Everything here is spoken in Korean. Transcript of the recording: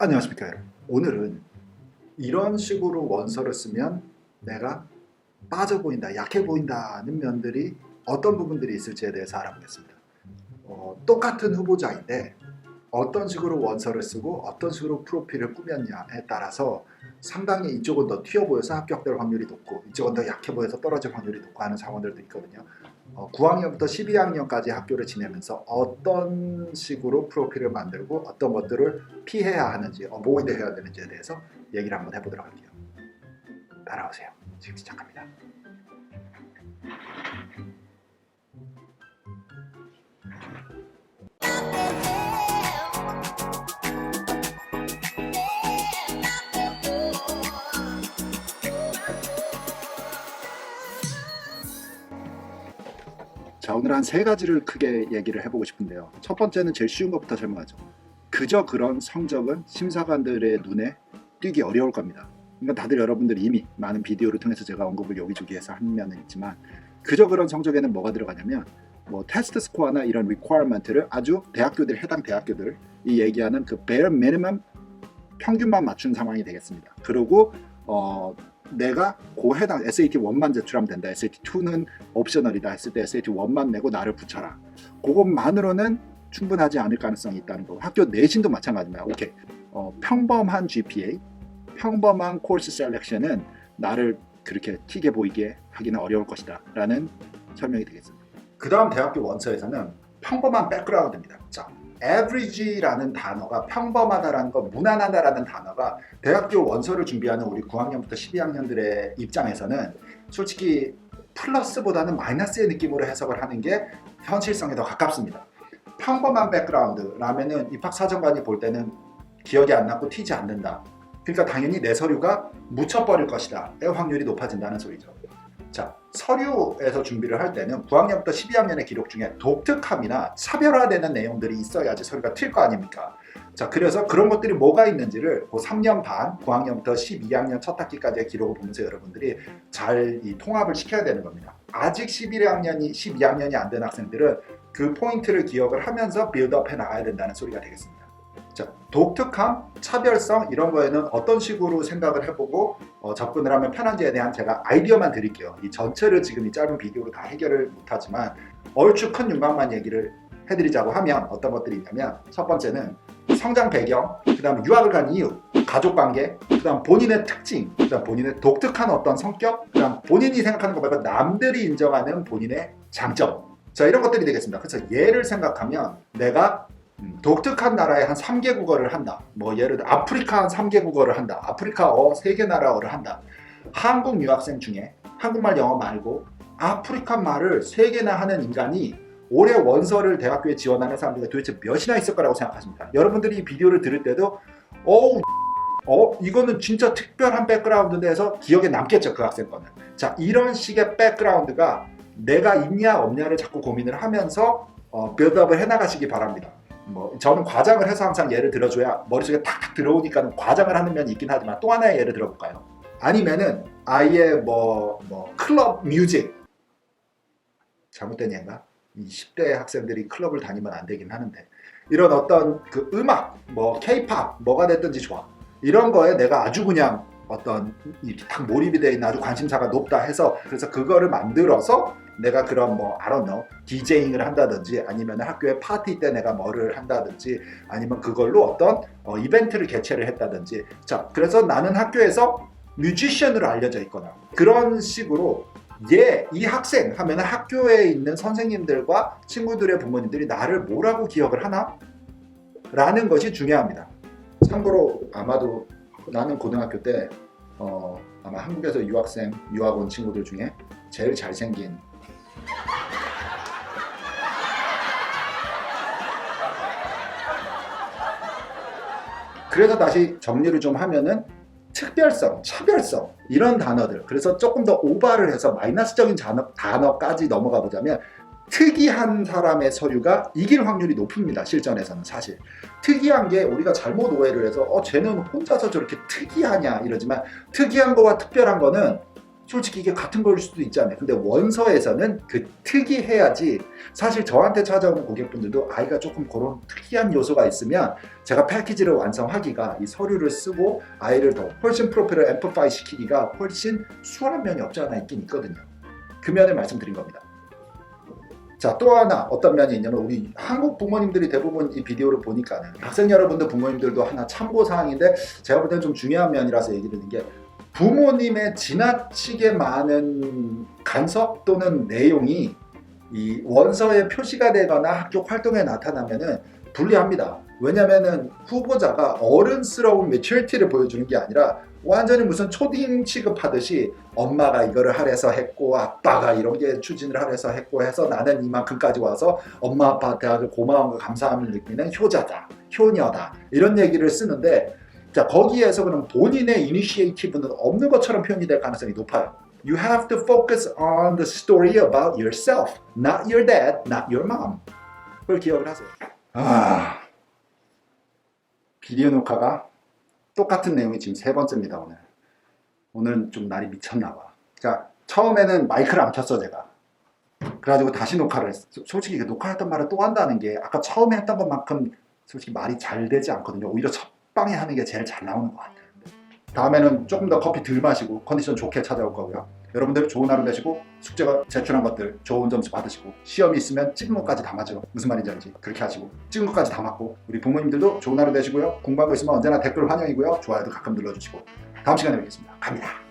안녕하십니까 여러분. 오늘은 이런 식으로 원서를 쓰면 내가 빠져 보인다, 약해 보인다는 면들이 어떤 부분들이 있을지에 대해서 알아보겠습니다. 똑같은 후보자인데 어떤 식으로 원서를 쓰고 어떤 식으로 프로필을 꾸몄냐에 따라서 상당히 이쪽은 더 튀어 보여서 합격될 확률이 높고 이쪽은 더 약해 보여서 떨어질 확률이 높고 하는 상황들도 있거든요. 9학년부터 12학년까지 학교를 지내면서 어떤 식으로 프로필을 만들고 어떤 것들을 피해야 하는지, 어보이드 해야 되는지에 대해서 얘기를 한번 해보도록 할게요. 따라오세요. 지금 시작합니다. 자, 오늘 한 세 가지를 크게 얘기를 해보고 싶은데요. 첫 번째는 제일 쉬운 것부터 설명하죠. 그저 그런 성적은 심사관들의 눈에 띄기 어려울 겁니다. 그러니까 다들 여러분들이 이미 많은 비디오를 통해서 제가 언급을 여기저기해서 한 면은 있지만 그저 그런 성적에는 뭐가 들어가냐면 테스트 스코어나 이런 리퀘어먼트를 아주 해당 대학교들이 얘기하는 그 bare minimum 평균만 맞춘 상황이 되겠습니다. 그리고 내가 해당 SAT1만 제출하면 된다. SAT2는 옵셔널이다 했을 때 SAT1만 내고 나를 붙여라. 그것만으로는 충분하지 않을 가능성이 있다는 거. 학교 내신도 마찬가지입니다. 오케이. 평범한 GPA, 평범한 코र्스 셀렉션은 나를 그렇게 튀게 보이게 하기는 어려울 것이다 라는 설명이 되겠습니다. 그 다음 대학교 원서에서는 평범한 백그라운드입니다. 자, average라는 단어가 평범하다라는 거, 무난하다라는 단어가 대학교 원서를 준비하는 우리 9학년부터 12학년들의 입장에서는 솔직히 플러스보다는 마이너스의 느낌으로 해석을 하는 게 현실성에 더 가깝습니다. 평범한 백그라운드라면은 입학사정관이 볼 때는 기억이 안 나고 튀지 않는다. 그러니까 당연히 내 서류가 묻혀버릴 것이다. 의 확률이 높아진다는 소리죠. 자, 서류에서 준비를 할 때는 9학년부터 12학년의 기록 중에 독특함이나 차별화되는 내용들이 있어야지 서류가 튈 거 아닙니까? 자, 그래서 그런 것들이 뭐가 있는지를 3년 반, 9학년부터 12학년 첫 학기까지의 기록을 보면서 여러분들이 잘 통합을 시켜야 되는 겁니다. 아직 12학년이 안 된 학생들은 그 포인트를 기억을 하면서 빌드업 해 나가야 된다는 소리가 되겠습니다. 자, 독특함, 차별성 이런 거에는 어떤 식으로 생각을 해보고 접근을 하면 편한지에 대한 제가 아이디어만 드릴게요. 이 전체를 지금 이 짧은 비디오로 다 해결을 못하지만 얼추 큰 윤곽만 얘기를 해드리자고 하면 어떤 것들이 있냐면 첫 번째는 성장 배경, 그 다음 유학을 간 이유, 가족관계, 그 다음 본인의 특징, 그 다음 본인의 독특한 어떤 성격, 그 다음 본인이 생각하는 것 말고 남들이 인정하는 본인의 장점. 자, 이런 것들이 되겠습니다. 그래서 예를 생각하면 내가 독특한 나라의 한 3개 국어를 한다. 예를 들어 아프리카 한 3개 국어를 한다. 아프리카어 3개 나라어를 한다. 한국 유학생 중에 한국말 영어 말고 아프리카 말을 3개나 하는 인간이 올해 원서를 대학교에 지원하는 사람들이 도대체 몇이나 있을 거라고 생각하십니까? 여러분들이 이 비디오를 들을 때도 이거는 진짜 특별한 백그라운드인데 해서 기억에 남겠죠, 그 학생 거는. 자, 이런 식의 백그라운드가 내가 있냐 없냐를 자꾸 고민을 하면서 빌드업을 해나가시기 바랍니다. 저는 과장을 해서 항상 예를 들어줘야 머릿속에 탁탁 들어오니까 과장을 하는 면이 있긴 하지만 또 하나의 예를 들어볼까요? 아니면은 아예 클럽 뮤직 잘못된 예인가? 이 10대 학생들이 클럽을 다니면 안 되긴 하는데 이런 어떤 그 음악, K-pop 뭐가 됐든지 좋아. 이런 거에 내가 아주 그냥 어떤 이렇게 딱 몰입이 되어 있는 아주 관심사가 높다 해서 그래서 그거를 만들어서 내가 그런 I don't know, 디제잉을 한다든지 아니면 학교에 파티 때 내가 뭐를 한다든지 아니면 그걸로 어떤 이벤트를 개최를 했다든지 자, 그래서 나는 학교에서 뮤지션으로 알려져 있거나 그런 식으로 이 학생 하면 학교에 있는 선생님들과 친구들의 부모님들이 나를 뭐라고 기억을 하나? 라는 것이 중요합니다. 참고로 아마도 나는 고등학교 때 아마 한국에서 유학 온 친구들 중에 제일 잘생긴 그래서 다시 정리를 좀 하면은 특별성, 차별성 이런 단어들 그래서 조금 더 오바를 해서 마이너스적인 단어까지 넘어가 보자면 특이한 사람의 서류가 이길 확률이 높습니다. 실전에서는 사실 특이한 게 우리가 잘못 오해를 해서 쟤는 혼자서 저렇게 특이하냐 이러지만 특이한 거와 특별한 거는 솔직히 이게 같은 걸 수도 있잖아요. 근데 원서에서는 그 특이해야지. 사실 저한테 찾아오는 고객분들도 아이가 조금 그런 특이한 요소가 있으면 제가 패키지를 완성하기가 이 서류를 쓰고 아이를 더 훨씬 프로필을 앰플파이 시키기가 훨씬 수월한 면이 없지 않아 있긴 있거든요. 그 면을 말씀드린 겁니다. 자, 또 하나 어떤 면이 있냐면 우리 한국 부모님들이 대부분 이 비디오를 보니까는 학생 여러분들 부모님들도 하나 참고사항인데 제가 볼 때는 좀 중요한 면이라서 얘기 드리는 게 부모님의 지나치게 많은 간섭 또는 내용이 이 원서에 표시가 되거나 학교 활동에 나타나면은 불리합니다. 왜냐면은 후보자가 어른스러운 매튜리티를 보여주는 게 아니라 완전히 무슨 초딩 취급하듯이 엄마가 이거를 하래서 했고 아빠가 이런 게 추진을 하래서 했고 해서 나는 이만큼까지 와서 엄마 아빠한테 고마움과 감사함을 느끼는 효자다, 효녀다 이런 얘기를 쓰는데 자 거기에서 그럼 본인의 이니시에이티브는 없는 것처럼 표현이 될 가능성이 높아요. You have to focus on the story about yourself, not your dad, not your mom. 그걸 기억을 하세요. 비디오 녹화가 똑같은 내용이 지금 세 번째입니다. 오늘은 좀 날이 미쳤나 봐. 자, 처음에는 마이크를 안 켰어 제가. 그래가지고 다시 녹화를 했어. 솔직히 녹화했던 말을 또 한다는 게 아까 처음에 했던 것만큼 솔직히 말이 잘 되지 않거든요. 오히려 첫 방에 하는 게 제일 잘 나오는 것 같아요. 다음에는 조금 더 커피 덜 마시고 컨디션 좋게 찾아올 거고요. 여러분들 좋은 하루 되시고 숙제가 제출한 것들 좋은 점수 받으시고 시험이 있으면 찍은 것까지 다 맞죠. 무슨 말인지 알지? 그렇게 하시고 찍은 것까지 다 맞고 우리 부모님들도 좋은 하루 되시고요. 공부하고 있으면 언제나 댓글 환영이고요. 좋아요도 가끔 눌러주시고 다음 시간에 뵙겠습니다. 갑니다.